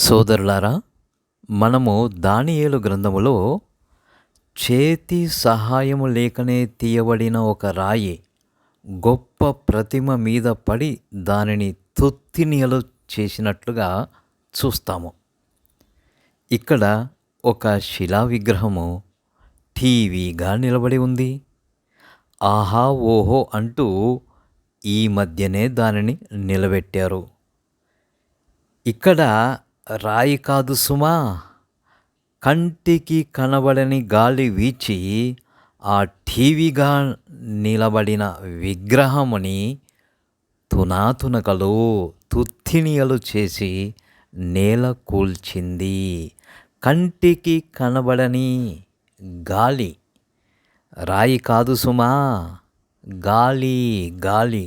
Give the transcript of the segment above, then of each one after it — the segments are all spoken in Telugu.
సోదరులారా, మనము దానియేలు గ్రంథములో చేతి సహాయము లేకనే తీయబడిన ఒక రాయి గొప్ప ప్రతిమ మీద పడి దానిని తొత్తినియలు చేసినట్లుగా చూస్తాము. ఇక్కడ ఒక శిలా విగ్రహము టీవీగా నిలబడి ఉంది. ఆహా ఓహో అంటూ ఈ మధ్యనే దానిని నిలబెట్టారు. ఇక్కడ రాయి కాదు సుమా, కంటికి కనబడని గాలి వీచి ఆ టీవీగా నిలబడిన విగ్రహముని తునాతునకలు తుత్తినియలు చేసి నేల కూల్చింది. కంటికి కనబడని గాలి, రాయి కాదు సుమా, గాలి గాలి.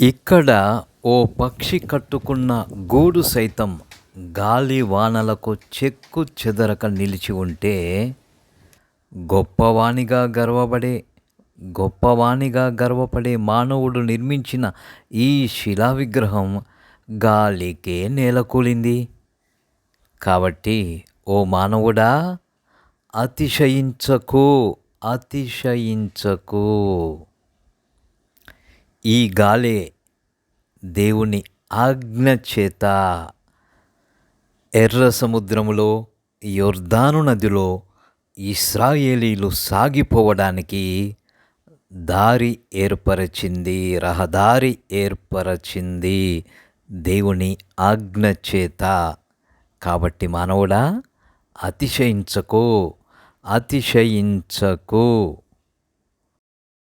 ఇక్కడ ఓ పక్షి కట్టుకున్న గూడు సైతం గాలి వానలకు చెక్కు చెదరక నిలిచి ఉంటే, గొప్పవానిగా గర్వపడే మానవుడు నిర్మించిన ఈ శిలా విగ్రహం గాలికే నేలకూలింది. కాబట్టి ఓ మానవుడా, అతిశయించకు. ఈ గాలే దేవుని ఆజ్ఞ చేత ఎర్ర సముద్రములో, యొర్దాను నదిలో ఇశ్రాయేలీలు సాగిపోవడానికి దారి ఏర్పరచింది, రహదారి ఏర్పరచింది దేవుని ఆజ్ఞ చేత. కాబట్టి మానవుడా, అతిశయించకు.